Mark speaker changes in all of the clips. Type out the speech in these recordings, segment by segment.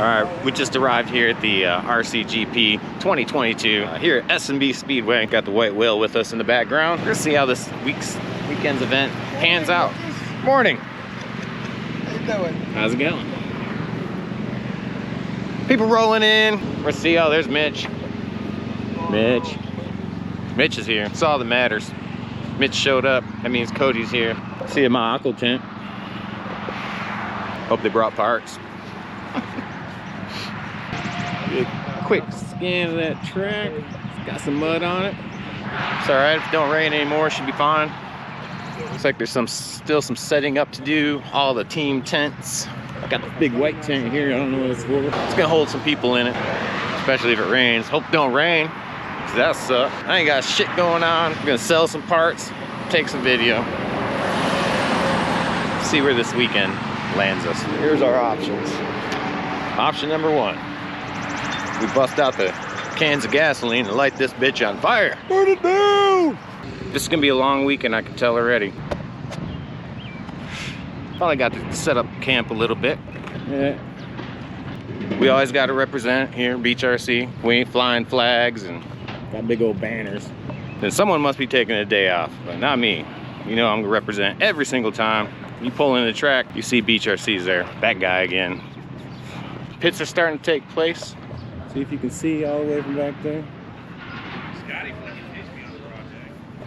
Speaker 1: Alright, we just arrived here at the RCGP 2022 here at S&B Speedway. Got the white whale with us in the background. Let's see how this weekend's event pans out. Morning.
Speaker 2: How you doing?
Speaker 1: How's it going? People rolling in. Let's see. Oh, there's Mitch. Mitch is here. That's all that matters. Mitch showed up. That means Cody's here. See you at my aqua tent. Hope they brought parts. Quick scan of that track. It's got some mud on it. It's all right if it don't rain anymore. Should be fine. Looks like there's still some setting up to do. All the team tents. Got the big white tent here. I don't know what it's for. It's gonna hold some people in it, especially if it rains. Hope it don't rain, cause that sucks. I ain't got shit going on. I'm gonna sell some parts, take some video. See where this weekend lands us. Here's our options. Option number 1. We bust out the cans of gasoline and light this bitch on fire. Burn it down! This is gonna be a long weekend, I can tell already. Probably got to set up camp a little bit. Yeah. We always got to represent here, BeachRC. We ain't flying flags and got big old banners. Then someone must be taking a day off, but not me. You know I'm gonna represent every single time. You pull in the track, you see BeachRC's there. That guy again. Pits are starting to take place. See if you can see all the way from back there.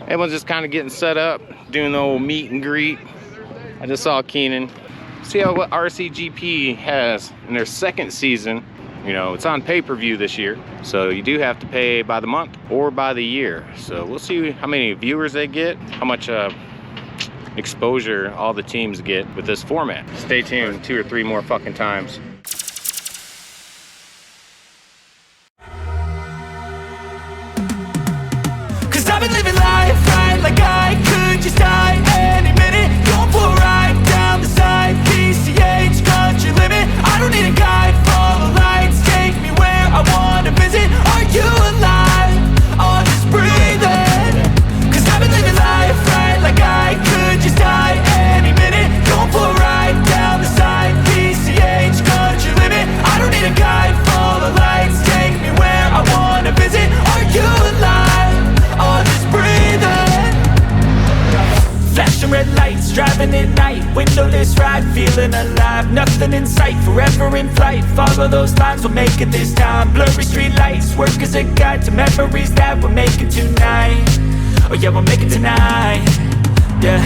Speaker 1: Everyone's just kind of getting set up, doing the old meet and greet. I just saw Keenan. See what RCGP has in their 2nd season. You know, it's on pay-per-view this year, so you do have to pay by the month or by the year. So we'll see how many viewers they get, how much exposure all the teams get with this format. Stay tuned 2 or 3 more fucking times.
Speaker 3: Cause I've been living life right like I could just die any minute. Going for a ride down the side, PCH, country limit. I don't need a guide, follow lights, take me where I wanna visit. Are you alive? Or just breathing? Cause I've been living life right like I could just die any minute. Going for a ride down the side, PCH, country limit. I don't need a guide, follow lights, take me where I wanna visit. Are you alive? Or just breathing? Flashing red lights, driving at night, windowless ride, feeling alive. Nothing in sight, forever in flight. Follow those lines, we'll make it this time. Blurry street lights, work as a guide to memories that we're making tonight. Oh yeah, we'll make it tonight. Yeah.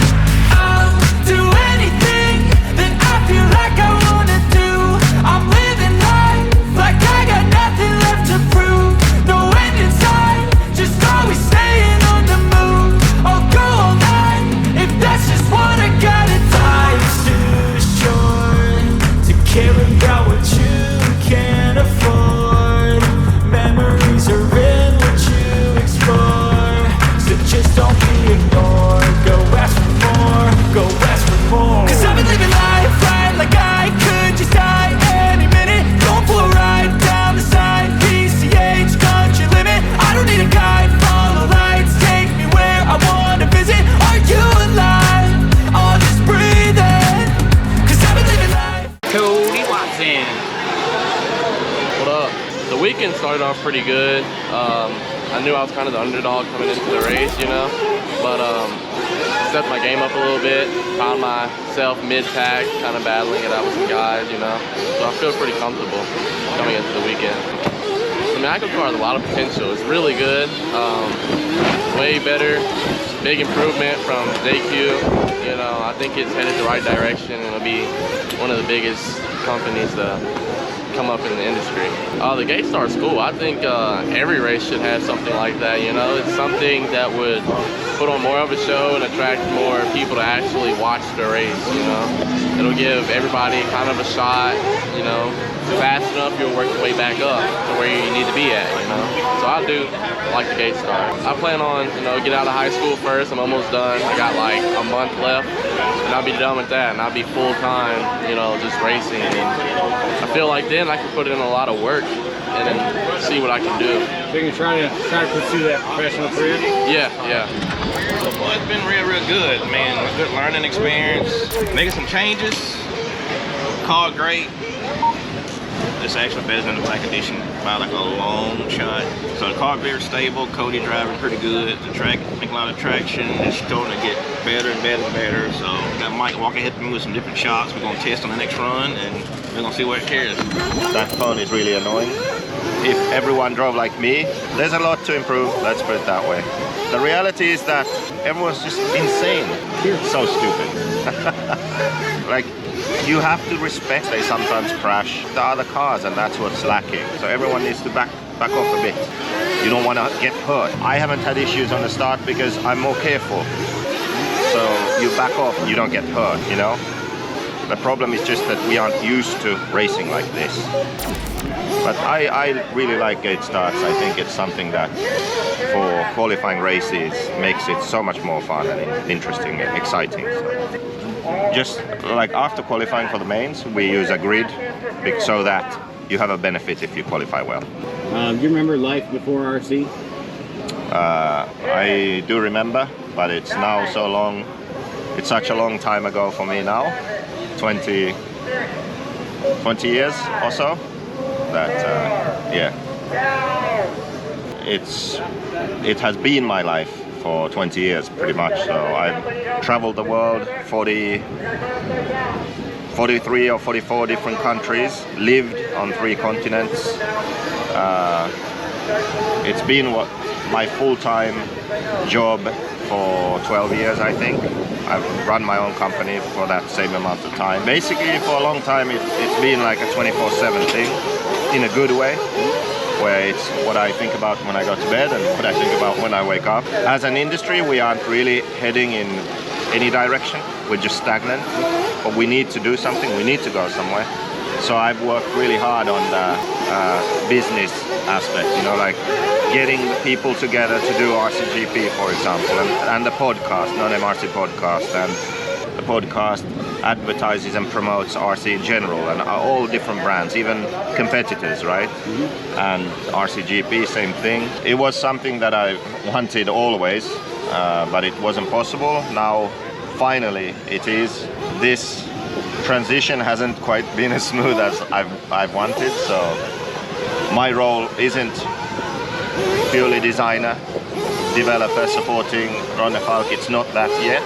Speaker 3: I'll do anything that I feel like I wanna do. I'm living life like I got nothing left to prove. No end in sight, just always staying on the move. I'll go all night if that's just what I gotta do. Life's too short to care about what you can't afford. Memories are in what you explore, so just don't be ignored. Go ask for more, go ask for more. Cause I've been living life right like I could just die any minute. Going for a ride down the side, PCH, country limit. I don't need a guide, follow lights, take me where I wanna visit. Are you alive? Or just breathing? Cause I've been living life.
Speaker 1: Cody Watson.
Speaker 4: What up? The weekend started off pretty good. I knew I was kind of the underdog coming into the race, you know, but stepped my game up a little bit, found myself mid-pack, kind of battling it out with some guys, you know, so I feel pretty comfortable coming into the weekend. The Macro car has a lot of potential. It's really good, way better, big improvement from JQ. You know, I think it's headed the right direction and it'll be one of the biggest companies to come up in the industry. The Gate Star's cool. I think every race should have something like that, you know. It's something that would put on more of a show and attract more people to actually watch the race, you know. It'll give everybody kind of a shot, you know. Fast enough, you'll work your way back up to where you need to be at, you know. So I do like the Gate Star. I plan on, you know, get out of high school first. I'm almost done. I got like a month left, and I'll be done with that, and I'll be full time, you know, just racing. And I feel like then I can put in a lot of work and then see what I can do.
Speaker 1: So you're trying to pursue that professional career?
Speaker 4: Yeah.
Speaker 5: Well, it's been real good, man. A good learning experience. Making some changes. Car great. It's actually better than the black edition by like a long shot. So the car very stable, Cody driving pretty good. The track making a lot of traction. It's starting to get better and better and better. So got Mike walking ahead of me with some different shots. We're gonna test on the next run and we're gonna see where it carries.
Speaker 6: That phone is really annoying. If everyone drove like me, there's a lot to improve, let's put it that way. The reality is that everyone's just insane. So stupid. Like, you have to respect they sometimes crash the other cars, and that's what's lacking. So everyone needs to back off a bit. You don't want to get hurt. I haven't had issues on the start because I'm more careful. So you back off, you don't get hurt, you know? The problem is just that we aren't used to racing like this. But I really like gate starts. I think it's something that for qualifying races makes it so much more fun and interesting and exciting. So just like after qualifying for the mains, we use a grid so that you have a benefit if you qualify well.
Speaker 7: Do you remember life before RC?
Speaker 6: I do remember, but it's now so long. It's such a long time ago for me now. 20 years or so. That yeah, it has been my life for 20 years pretty much. So I've traveled the world, 43 or 44 different countries, lived on 3 continents. It's been my full-time job for 12 years, I think. I've run my own company for that same amount of time. Basically, for a long time, it's been like a 24/7 thing, in a good way, where it's what I think about when I go to bed and what I think about when I wake up. As an industry, we aren't really heading in any direction. We're just stagnant, but we need to do something. We need to go somewhere. So I've worked really hard on the business aspect, you know, like getting people together to do RCGP, for example, and the podcast, non-MRC podcast, and the podcast advertises and promotes RC in general, and all different brands, even competitors, right? And RCGP, same thing. It was something that I wanted always, but it wasn't possible. Now, finally, it is. This transition hasn't quite been as smooth as I've wanted, so my role isn't purely designer, developer, supporting Ronne Falk. It's not that yet,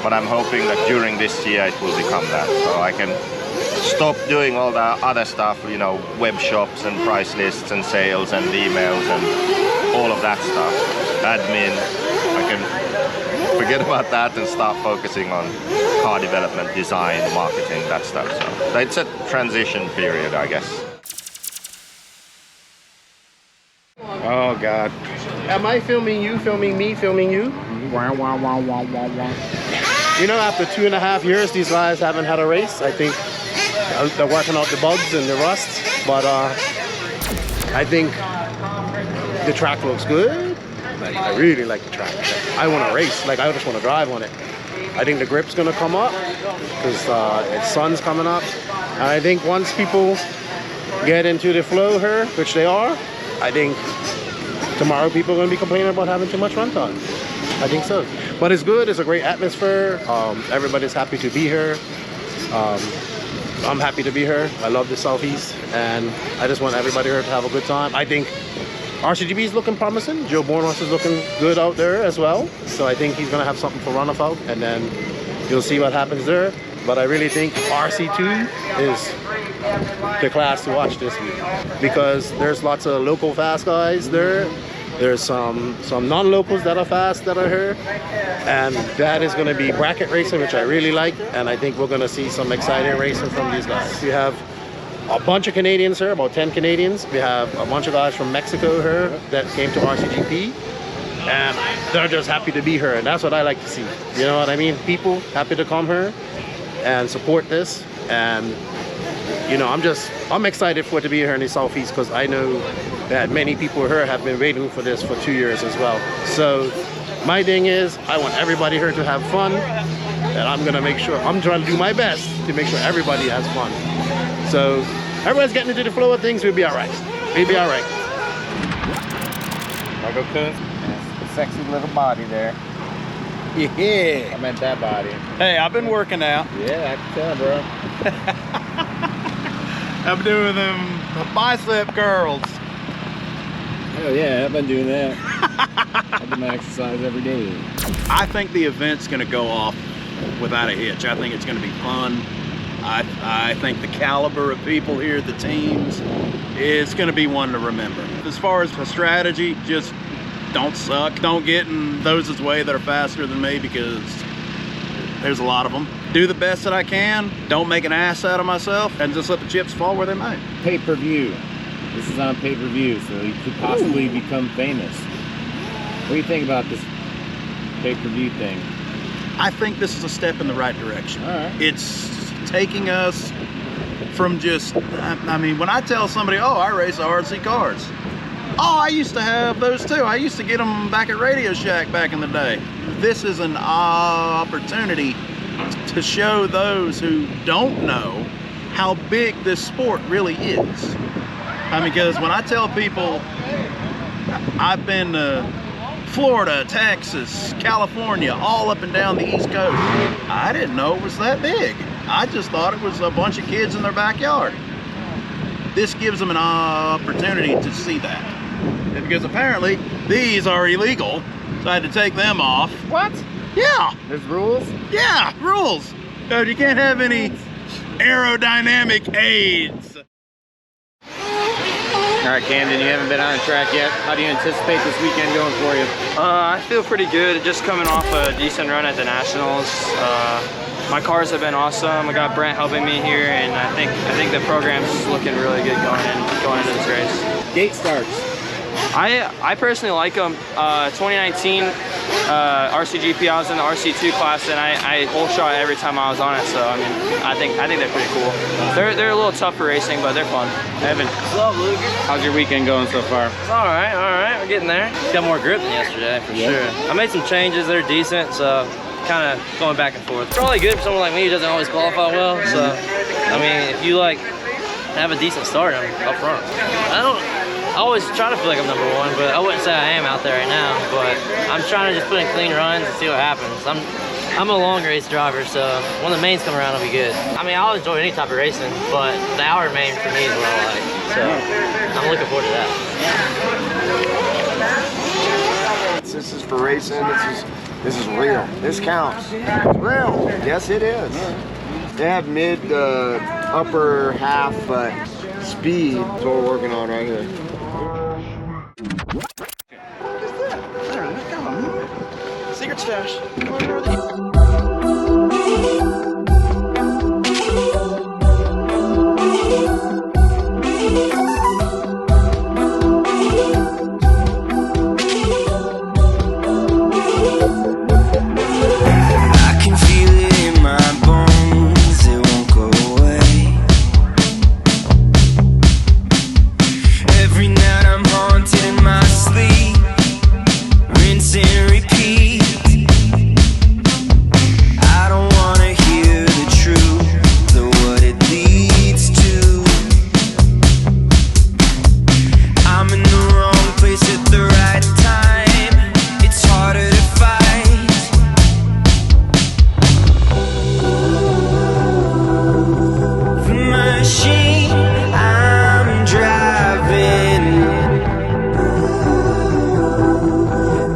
Speaker 6: but I'm hoping that during this year it will become that, so I can stop doing all the other stuff, you know, web shops and price lists and sales and emails and all of that stuff, admin. I can forget about that and start focusing on car development, design, marketing, that stuff. So it's a transition period, I guess.
Speaker 1: Oh God. Am I filming you, filming me, filming you?
Speaker 2: You know, after 2.5 years, these guys haven't had a race. I think they're working out the bugs and the rust, but I think the track looks good. Like, I really like the track. I want to race. Like, I just want to drive on it. I think the grip's going to come up because the sun's coming up. And I think once people get into the flow here, which they are, I think tomorrow people are going to be complaining about having too much runtime. I think so. But it's good. It's a great atmosphere. Everybody's happy to be here. I'm happy to be here. I love the Southeast, and I just want everybody here to have a good time. I think RCGP is looking promising. Joe Bornhorst is looking good out there as well. So I think he's going to have something for Ronne Falk, and then you'll see what happens there. But I really think RC2 is the class to watch this week because there's lots of local fast guys there. There's some non-locals that are fast that are here, and that is going to be bracket racing, which I really like, and I think we're going to see some exciting racing from these guys. We have a bunch of Canadians here, about 10 Canadians. We have a bunch of guys from Mexico here that came to RCGP, and they're just happy to be here, and that's what I like to see. You know what I mean? People happy to come here and support this, and you know, I'm excited for it to be here in the Southeast because I know that many people here have been waiting for this for 2 years as well. So my thing is, I want everybody here to have fun, and I'm gonna make sure, I'm trying to do my best to make sure everybody has fun. So everybody's getting into the flow of things, we'll be all right. We'll be all right.
Speaker 1: Michael Coons.
Speaker 2: Sexy little body there.
Speaker 1: Yeah.
Speaker 2: I meant that body.
Speaker 8: Hey, I've been working out.
Speaker 2: Yeah, I can tell, bro.
Speaker 8: I've been doing them bicep curls.
Speaker 7: Hell yeah, I've been doing that. I do my exercise every day.
Speaker 8: I think the event's going to go off without a hitch. I think it's going to be fun. I think the caliber of people here, the teams, is going to be one to remember. As far as the strategy, just don't suck. Don't get in those way that are faster than me, because there's a lot of them. Do the best that I can. Don't make an ass out of myself, and just let the chips fall where they may.
Speaker 7: Pay-per-view. This is on pay-per-view, so you could possibly become famous. What do you think about this pay-per-view thing?
Speaker 8: I think this is a step in the right direction.
Speaker 7: All right.
Speaker 8: It's taking us from just, I mean, when I tell somebody, oh, I race RC cars. Oh, I used to have those too. I used to get them back at Radio Shack back in the day. This is an opportunity to show those who don't know how big this sport really is. I mean, because when I tell people I've been to Florida, Texas, California, all up and down the East Coast, I didn't know it was that big. I just thought it was a bunch of kids in their backyard. This gives them an opportunity to see that. Because apparently these are illegal, so I had to take them off.
Speaker 1: What?
Speaker 8: Yeah.
Speaker 1: There's rules?
Speaker 8: Yeah, rules. So you can't have any aerodynamic aids.
Speaker 1: All right, Camden, you haven't been on the track yet. How do you anticipate this weekend going for you?
Speaker 9: I feel pretty good. Just coming off a decent run at the Nationals. My cars have been awesome. I got Brent helping me here, and I think the program's looking really good going into this race.
Speaker 7: Gate starts.
Speaker 9: I personally like them. 2019 RCGP, I was in the RC2 class, and I whole shot every time I was on it. So I mean, I think they're pretty cool. They're a little tough for racing, but they're fun.
Speaker 1: Evan,
Speaker 9: What's up, Luke?
Speaker 1: how's your weekend going so far?
Speaker 9: It's all right. We're getting there. Got more grip than yesterday, for sure. I made some changes. They're decent, so kind of going back and forth. It's probably good for someone like me who doesn't always qualify well. So, I mean, if you like have a decent start, I'm up front. I always try to feel like I'm number one, but I wouldn't say I am out there right now. But I'm trying to just put in clean runs and see what happens. I'm a long race driver, so when the mains come around, it'll be good. I mean, I'll enjoy any type of racing, but the hour main for me is what I like. So I'm looking forward to that.
Speaker 10: This is for racing. This is real. This counts. It's real. Yes, it is. They have mid, upper half speed. That's what we're working on right here.
Speaker 8: Secret stash.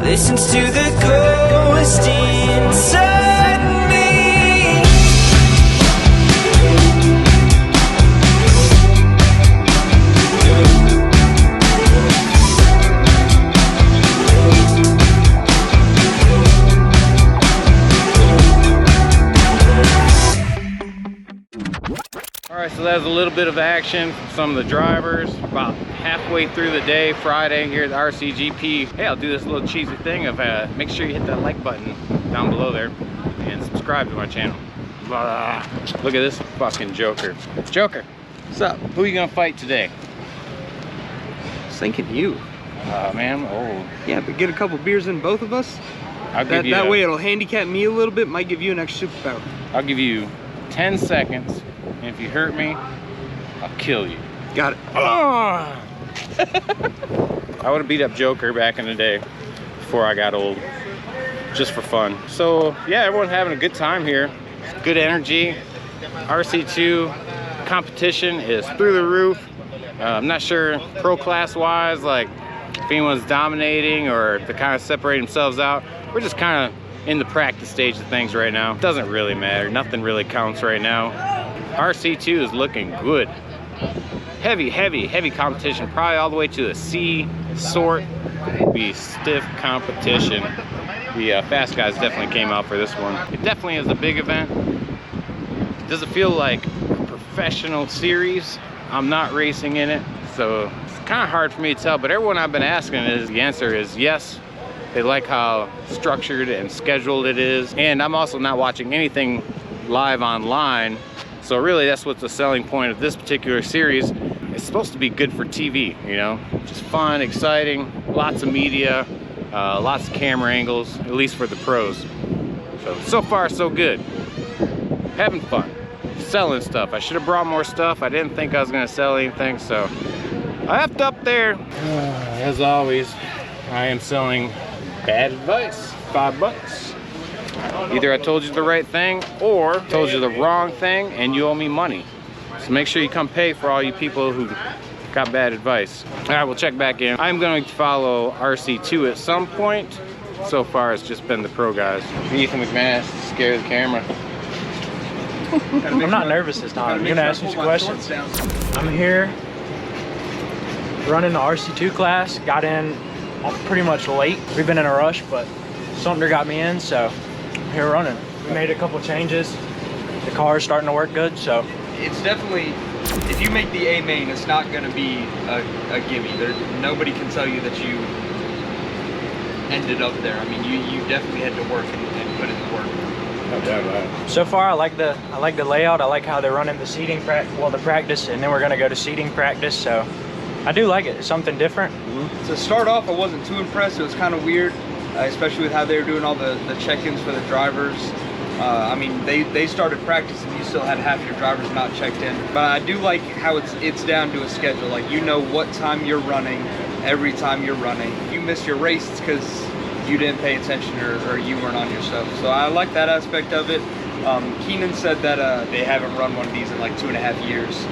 Speaker 3: Listens to the ghost inside me.
Speaker 1: All right, so that was a little bit of action from some of the drivers. About halfway through the day, Friday here at the RCGP. Hey, I'll do this little cheesy thing of make sure you hit that like button down below there and subscribe to my channel. Look at this fucking Joker. Joker, what's up? Who are you gonna fight today?
Speaker 11: I was thinking you.
Speaker 1: Man, oh.
Speaker 11: Yeah, but get a couple beers in both of us.
Speaker 1: That
Speaker 11: way it'll handicap me a little bit, might give you an extra superpower.
Speaker 1: I'll give you 10 seconds, and if you hurt me, I'll kill you.
Speaker 11: Got it.
Speaker 1: I would have beat up Joker back in the day before I got old, just for fun. So yeah, everyone's having a good time here. Good energy. RC2 competition is through the roof. I'm not sure pro class wise, like if anyone's dominating or if they kind of separate themselves out. We're just kind of in the practice stage of things right now. It doesn't really matter. Nothing really counts right now. RC2 is looking good. Heavy competition. Probably all the way to the C sort. Be stiff competition. The fast guys definitely came out for this one. It definitely is a big event. Does it feel like a professional series? I'm not racing in it, so it's kind of hard for me to tell, but everyone I've been asking is, the answer is yes. They like how structured and scheduled it is. And I'm also not watching anything live online. So really that's what's the selling point of this particular series. It's supposed to be good for TV, you know? Just fun, exciting, lots of media, lots of camera angles, at least for the pros. So far so good. Having fun, selling stuff. I should have brought more stuff. I didn't think I was gonna sell anything, so I effed up there. As always, I am selling bad advice. $5. Either I told you the right thing or told you the wrong thing and you owe me money. So make sure you come pay for all you people who got bad advice. All right, we'll check back in. I'm going to follow RC2 at some point. So far, it's just been the pro guys. Ethan McManus, scared of the camera.
Speaker 12: I'm not nervous this time. I'm gonna ask you some questions. I'm here running the RC2 class. Got in pretty much late. We've been in a rush, but Sumter got me in, so I'm here running. We made a couple changes. The car's starting to work good, so.
Speaker 11: It's definitely, if you make the A main, it's not gonna be a gimme. Nobody can tell you that you ended up there. I mean, you definitely had to work and put in the work.
Speaker 12: So far, I like the layout. I like how they're running the seating the practice, and then we're gonna go to seating practice. So I do like it. It's something different.
Speaker 11: To start off, I wasn't too impressed. It was kind of weird, especially with how they were doing all the check-ins for the drivers. I mean, they started practice and you still had half your drivers not checked in. But I do like how it's down to a schedule. Like, you know what time you're running every time you're running. You miss your race, it's because you didn't pay attention or you weren't on your stuff. So I like that aspect of it. Keenan said that they haven't run one of these in like 2.5 years.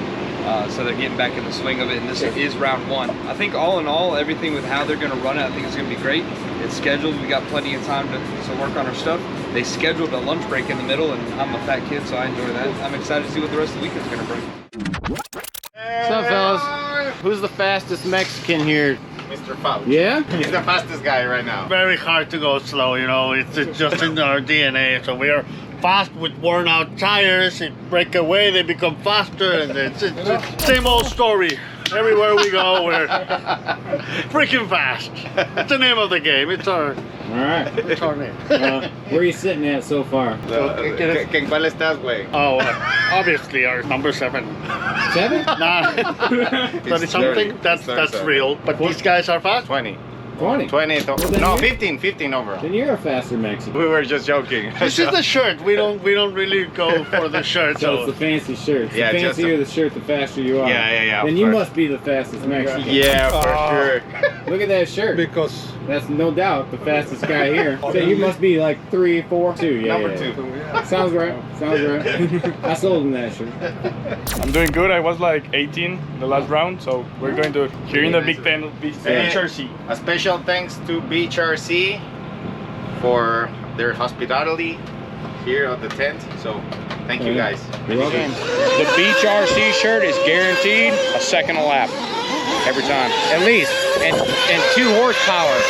Speaker 11: So they're getting back in the swing of it, and this is round 1. I think all in all, everything with how they're gonna run it, I think it's gonna be great. It's scheduled, we got plenty of time to work on our stuff. They scheduled a lunch break in the middle, and I'm a fat kid, so I enjoy that. I'm excited to see what the rest of the weekend's gonna bring.
Speaker 1: What's up, fellas? Who's the fastest Mexican here?
Speaker 6: Mr. Fauci.
Speaker 1: Yeah?
Speaker 6: He's the fastest guy right now.
Speaker 13: Very hard to go slow, you know, it's just in our DNA. So we are fast with worn out tires. It break away, they become faster, and it's same old story. Everywhere we go, we're freaking fast. It's the name of the game. It's our name.
Speaker 7: Where are you sitting at so far?
Speaker 6: ¿En cuál estás, güey?
Speaker 13: Oh, obviously our number 7.
Speaker 7: 7?
Speaker 13: Nah, 30 something. That's real. But these guys are fast.
Speaker 6: 20.
Speaker 7: 20?
Speaker 6: 20.
Speaker 7: Well,
Speaker 6: No, 15 overall.
Speaker 7: Then you're a faster Mexican.
Speaker 6: We were just joking.
Speaker 13: This is the shirt. We don't really go for the shirt.
Speaker 7: So it's the fancy shirt.
Speaker 6: Yeah,
Speaker 7: the
Speaker 6: just
Speaker 7: fancier the shirt, the faster you are.
Speaker 6: Yeah.
Speaker 7: Then you must be the fastest Mexican.
Speaker 6: Yeah, for sure.
Speaker 7: Look at that shirt.
Speaker 13: Because
Speaker 7: that's no doubt the fastest guy here. So you must be like 3, 4, 2. Yeah,
Speaker 6: Number 2.
Speaker 7: Sounds right. I sold him that shirt.
Speaker 14: I'm doing good. I was like 18 the last round, so we're going to here in the Big Ten BeachRC.
Speaker 6: A special thanks to BeachRC for their hospitality here at the tent. So thank you guys.
Speaker 1: The BeachRC shirt is guaranteed a second a lap every time, at least, and 2 horsepower.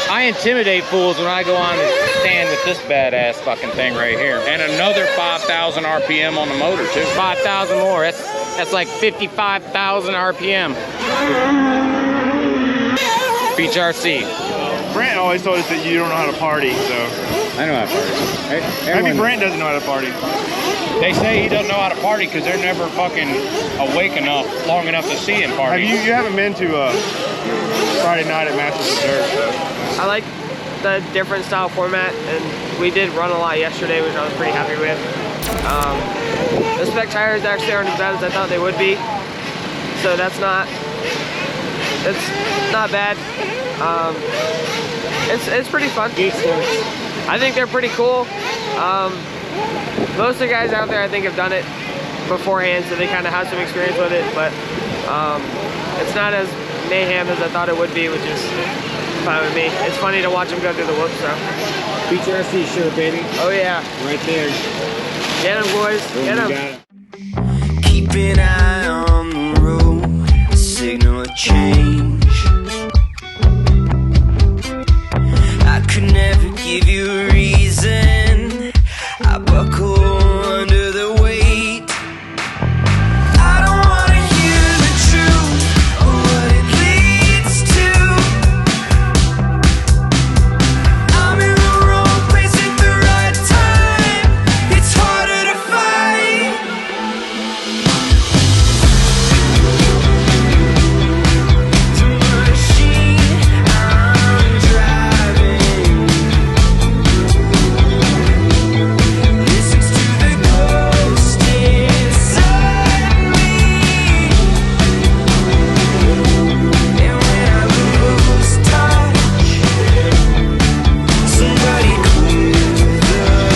Speaker 1: I intimidate fools when I go on the stand with this badass fucking thing right here, and another 5,000 RPM on the motor too. 5,000 more. That's like 55,000 RPM. BeachRC.
Speaker 14: Brant always told us that you don't know how to party, so.
Speaker 1: I know how to party.
Speaker 14: Maybe Brant doesn't know how to party.
Speaker 1: They say he doesn't know how to party because they're never fucking awake enough, long enough to see him party.
Speaker 14: You haven't been to Friday night at Masters of Dirt, so.
Speaker 15: I like the different style format, and we did run a lot yesterday, which I was pretty happy with. The spec tires actually aren't as bad as I thought they would be, so it's not bad. It's pretty fun. I think they're pretty cool. Most of the guys out there I think have done it beforehand, so they kind of have some experience with it, but It's not as mayhem as I thought it would be, which is fine with me. It's funny to watch them go through the whoops though.
Speaker 7: BeachRC shirt, baby.
Speaker 15: Oh yeah.
Speaker 7: Right there.
Speaker 15: Get them, boys. Get them.
Speaker 3: Keep an eye on the road, signal a change. I could never give you a reason. I buckle under the weight. I don't wanna hear the truth or what it leads to. I'm in the wrong place at the right time. It's harder to fight. The machine I'm driving listens to the ghost inside me. And when I lose touch, somebody clear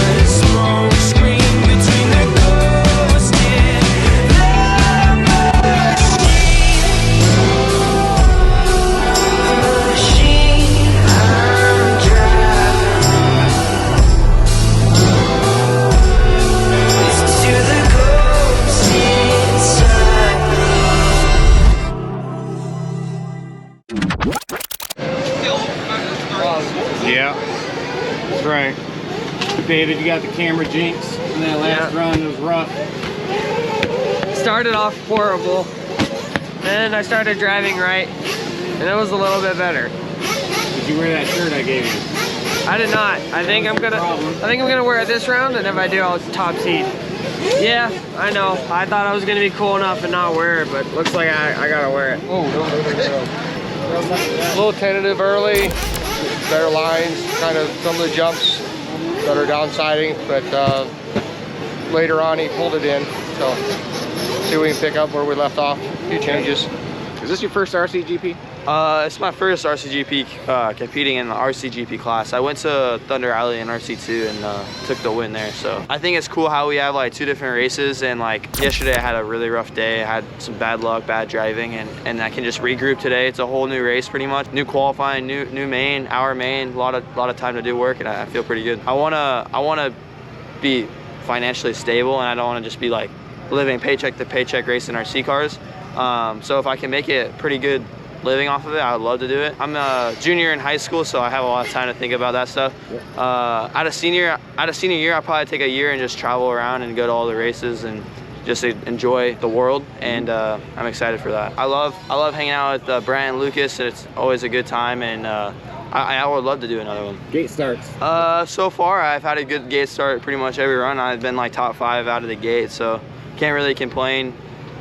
Speaker 3: the smoke screen between the ghost and the machine I'm driving listens to the ghost inside me.
Speaker 7: Yeah, that's right. David, you got the camera jinx in that last run. It was rough.
Speaker 15: Started off horrible, and I started driving right, and it was a little bit better.
Speaker 7: Did you wear that shirt I gave you?
Speaker 15: I did not. I think I'm gonna wear it this round, and if I do, I'll top seed. Yeah, I know. I thought I was gonna be cool enough and not wear it, but looks like I gotta wear it.
Speaker 16: A little tentative early, better lines, kind of some of the jumps that are downsiding, but later on he pulled it in, so see if we can pick up where we left off, a few changes.
Speaker 1: Is this your first RCGP?
Speaker 17: It's my first RCGP competing in the RCGP class. I went to Thunder Alley in RC2 and took the win there. So I think it's cool how we have like 2 different races, and like yesterday I had a really rough day. I had some bad luck, bad driving, and I can just regroup today. It's a whole new race pretty much. New qualifying, new main, our main, a lot of time to do work, and I feel pretty good. I wanna be financially stable, and I don't wanna just be like living paycheck to paycheck racing RC cars. So if I can make it pretty good living off of it, I would love to do it. I'm a junior in high school, so I have a lot of time to think about that stuff. At a senior year, I'll probably take a year and just travel around and go to all the races and just enjoy the world, and I'm excited for that. I love hanging out with Brent and Lucas, and it's always a good time, and I would love to do another one.
Speaker 7: Gate starts.
Speaker 17: So far, I've had a good gate start pretty much every run. I've been like top 5 out of the gate, so can't really complain.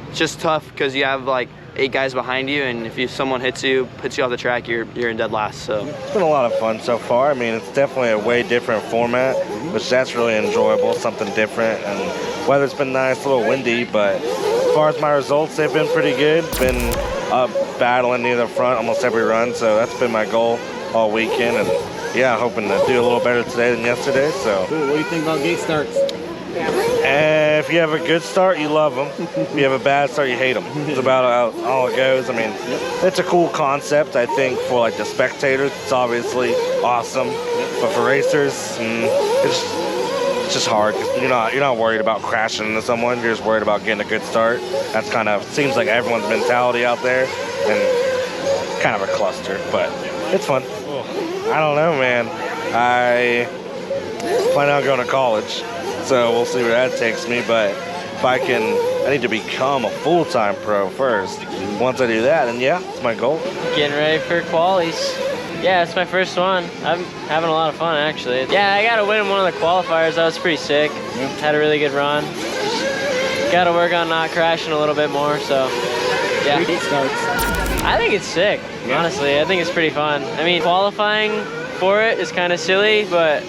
Speaker 17: It's just tough because you have like 8 guys behind you, and if someone hits you off the track, you're in dead last. So
Speaker 6: it's been a lot of fun so far. I mean, it's definitely a way different format, which that's really enjoyable, something different. And weather's been nice, a little windy, but as far as my results, they've been pretty good. Been up battling near the front almost every run, so that's been my goal all weekend. And yeah, hoping to do a little better today than yesterday. So
Speaker 7: cool. What do you think about gate starts?
Speaker 6: If you have a good start, you love them. If you have a bad start, you hate them. It's about all it goes. I mean, it's a cool concept. I think for like the spectators, it's obviously awesome. But for racers, it's just hard. 'Cause you're not worried about crashing into someone. You're just worried about getting a good start. That's kind of seems like everyone's mentality out there, and kind of a cluster. But it's fun. I don't know, man. I plan on going to college. So we'll see where that takes me, but if I need to become a full-time pro first. Once I do that, then yeah, it's my goal.
Speaker 18: Getting ready for qualies. Yeah, it's my first one. I'm having a lot of fun, actually. Yeah, I got to win one of the qualifiers. That was pretty sick. Had a really good run. Just got to work on not crashing a little bit more, so yeah. I think it's sick, honestly. I think it's pretty fun. I mean, qualifying for it is kind of silly, but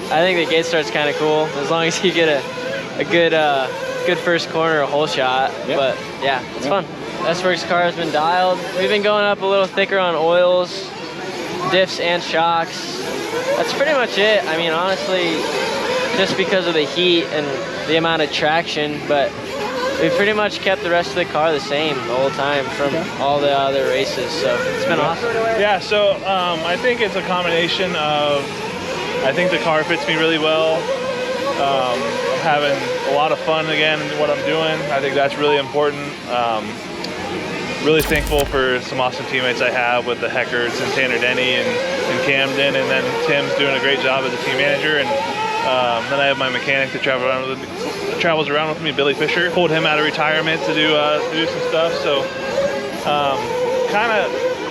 Speaker 18: I think the gate start's kind of cool as long as you get a good first corner, a hole shot. But yeah, it's fun. S-Works car has been dialed. We've been going up a little thicker on oils, diffs, and shocks. That's pretty much it. I mean, honestly, just because of the heat and the amount of traction, but we pretty much kept the rest of the car the same the whole time from all the other races, so it's been awesome.
Speaker 19: Yeah, so I think it's a combination of, I think the car fits me really well. I'm having a lot of fun again in what I'm doing. I think that's really important. Really thankful for some awesome teammates I have with the Heckards and Tanner Denny and Camden, and then Tim's doing a great job as a team manager. And then I have my mechanic that travels around with me, Billy Fisher. Pulled him out of retirement to do some stuff. So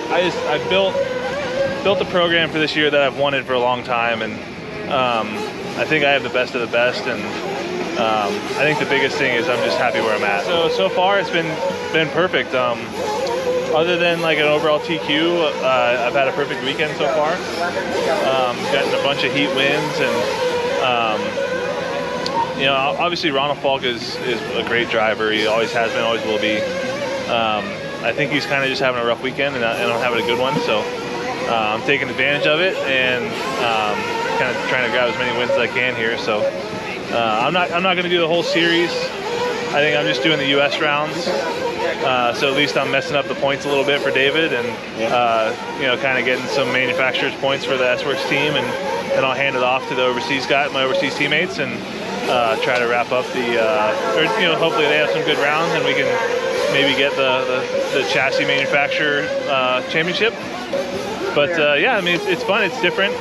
Speaker 19: I built a program for this year that I've wanted for a long time, and I think I have the best of the best. And I think the biggest thing is I'm just happy where I'm at. So far it's been perfect. Other than like an overall TQ, I've had a perfect weekend so far. Gotten a bunch of heat wins, and you know, obviously Ronald Falk is a great driver. He always has been, always will be. I think he's kind of just having a rough weekend, and I'm having a good one. So I'm taking advantage of it and kind of trying to grab as many wins as I can here. So I'm not going to do the whole series. I think I'm just doing the U.S. rounds. So at least I'm messing up the points a little bit for David, and you know, kind of getting some manufacturer's points for the S-Works team, and then I'll hand it off to the my overseas teammates, and try to wrap up or you know, hopefully they have some good rounds, and we can maybe get the chassis manufacturer championship. But yeah, I mean, it's fun, it's different.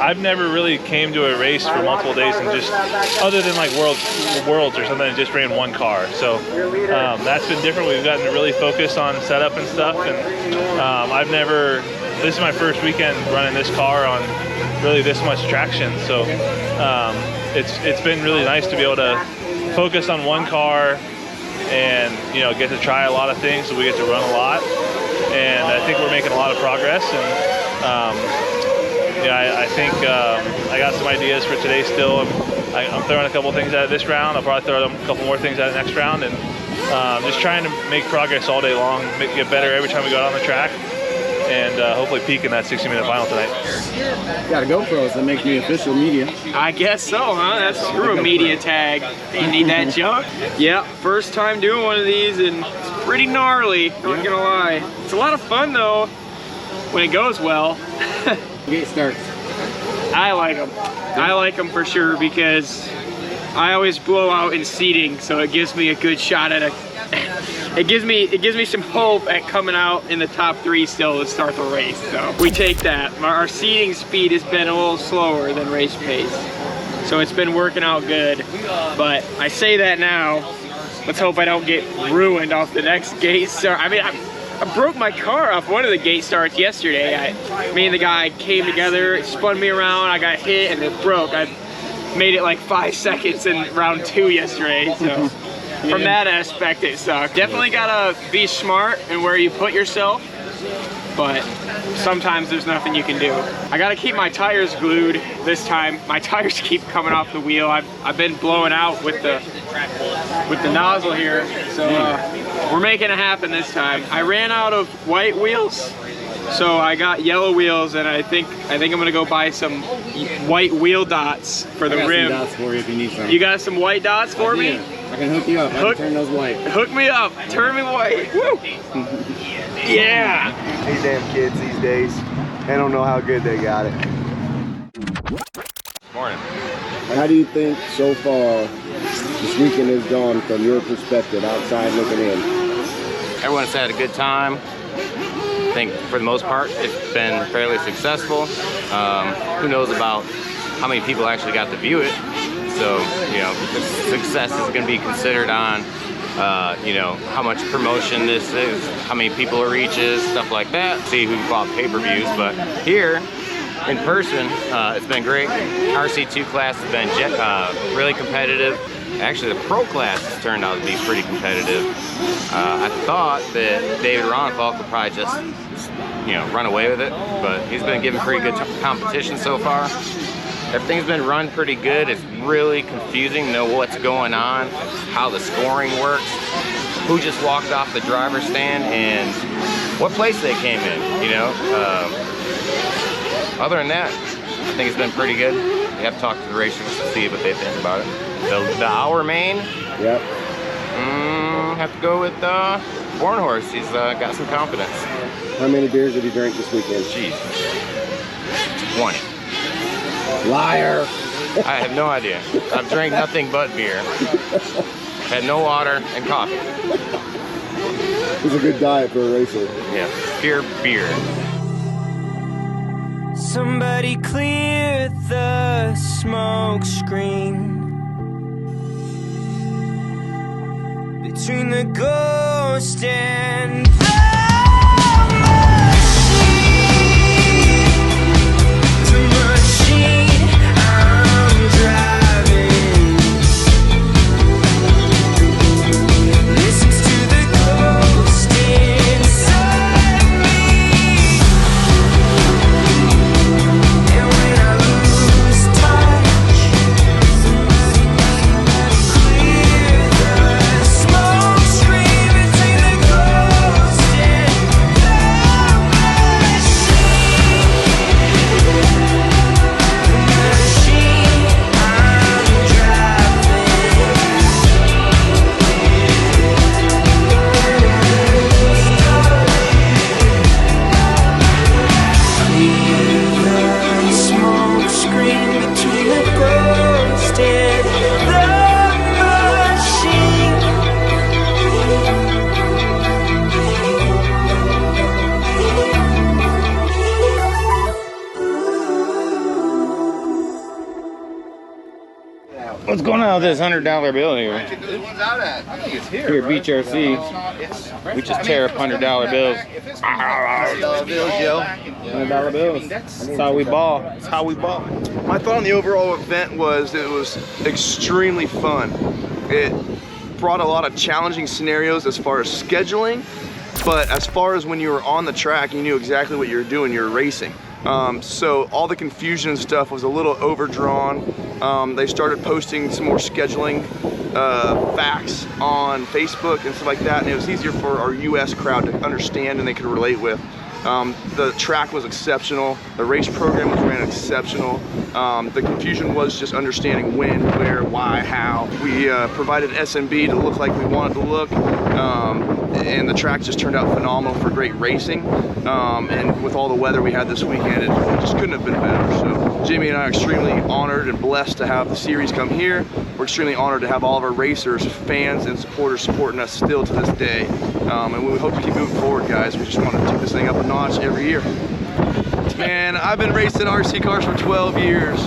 Speaker 19: I've never really came to a race for multiple days and just, other than like worlds or something, and just ran one car. So that's been different. We've gotten to really focus on setup and stuff, and this is my first weekend running this car on really this much traction. So it's been really nice to be able to focus on one car and, you know, get to try a lot of things. So we get to run a lot, and I think we're making a lot of progress. And yeah, I think I got some ideas for today still. I'm throwing a couple things out of this round. I'll probably throw a couple more things out of the next round, and just trying to make progress all day long, get better every time we go out on the track, and hopefully peak in that 60-minute final tonight.
Speaker 7: Got a GoPro, so that makes me official media.
Speaker 20: I guess so, huh? That's screw a media tag. Do you need that junk? Yeah, first time doing one of these, and it's pretty gnarly, not gonna lie. It's a lot of fun though, when it goes well.
Speaker 7: Gate starts.
Speaker 20: I like them. I like them for sure, because I always blow out in seating, so it gives me a good shot at it gives me some hope at coming out in the top 3 still to start the race. So we take that. Our seating speed has been a little slower than race pace, so it's been working out good. But I say that now. Let's hope I don't get ruined off the next gate start. I mean, I broke my car off one of the gate starts yesterday. Me and the guy came together, it spun me around, I got hit, and it broke. I made it like 5 seconds in round 2 yesterday, so from that aspect it sucked. Definitely gotta be smart in where you put yourself, but sometimes there's nothing you can do. I gotta keep my tires glued this time. My tires keep coming off the wheel. I've been blowing out with the nozzle here, so we're making it happen this time. I ran out of white wheels, so I got yellow wheels, and I think I'm gonna go buy some white wheel dots for the rim.
Speaker 7: Some dots for you if you need some.
Speaker 20: You got some white dots for me?
Speaker 7: I can hook you up. I can turn those white.
Speaker 20: Hook me up. Turn me white. Woo! Yeah.
Speaker 10: These damn kids these days, they don't know how good they got it.
Speaker 1: Morning.
Speaker 7: How do you think so far this weekend has gone from your perspective, outside looking in?
Speaker 1: Everyone's had a good time. I think for the most part it's been fairly successful. Who knows about how many people actually got to view it. So, you know, the success is going to be considered on, you know, how much promotion this is, how many people it reaches, stuff like that. See who bought pay-per-views. But here, in person, it's been great. RC2 class has been really competitive. Actually, the pro class has turned out to be pretty competitive. I thought that David Ronfalk could probably just, you know, run away with it, but he's been giving pretty good competition so far. Everything's been run pretty good. It's really confusing to know what's going on, how the scoring works, who just walked off the driver's stand, and what place they came in, you know. Other than that, I think it's been pretty good. We have to talk to the racers to see what they think about it. The hour main, Yep. Have to go with Born Horse. He's got some confidence.
Speaker 21: How many beers did you drink this weekend?
Speaker 1: Jesus. 20.
Speaker 21: Liar.
Speaker 1: I have no idea. I've drank nothing but beer. Had no water and coffee.
Speaker 21: It's a good diet for a racer.
Speaker 1: Yeah, pure beer.
Speaker 3: Somebody clear the smoke screen between the ghost and the machine I'm driving listens to the ghost inside me, and when I lose touch, clear the smoke screen between the ghost and the
Speaker 1: What's going on with this $100 bill here?
Speaker 8: Where's out at? I think it's
Speaker 1: Here at BeachRC, we just tear up $100 bills.
Speaker 8: $100 bills, yo.
Speaker 1: $100 bills. That's how we ball. That's how we ball.
Speaker 22: My thought on the overall event was it was extremely fun. It brought a lot of challenging scenarios as far as scheduling, but as far as when you were on the track, you knew exactly what you were doing, you were racing. So all the confusion and stuff was a little overdrawn. They started posting some more scheduling facts on Facebook and stuff like that, and it was easier for our US crowd to understand and they could relate with. The track was exceptional. The race program was ran exceptional. The confusion was just understanding when, where, why, how. We provided SMB to look like we wanted to look, and the track just turned out phenomenal for great racing. And with all the weather we had this weekend, it just couldn't have been better. So Jimmy and I are extremely honored and blessed to have the series come here. We're extremely honored to have all of our racers, fans, and supporters supporting us still to this day. And we hope to keep moving forward, guys. We just want to take this thing up a notch every year. Man, I've been racing RC cars for 12 years.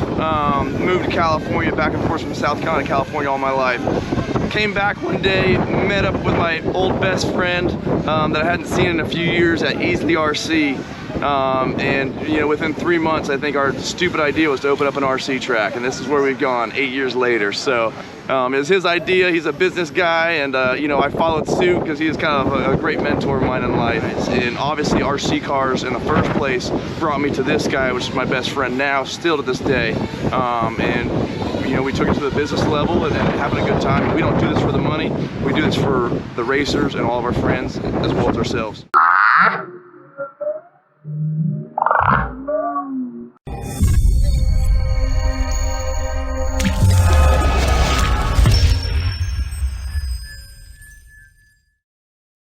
Speaker 22: Moved to California, back and forth from South Carolina to California all my life. Came back one day, met up with my old best friend that I hadn't seen in a few years at Easley RC. And you know, within 3 months, I think our stupid idea was to open up an RC track, and this is where we've gone 8 years later. So it was his idea. He's a business guy, and you know, I followed suit because he was kind of a great mentor of mine in life. And obviously RC cars in the first place brought me to this guy, which is my best friend now, still to this day. And you know, we took it to the business level and having a good time. We don't do this for the money. We do this for the racers and all of our friends as well as ourselves.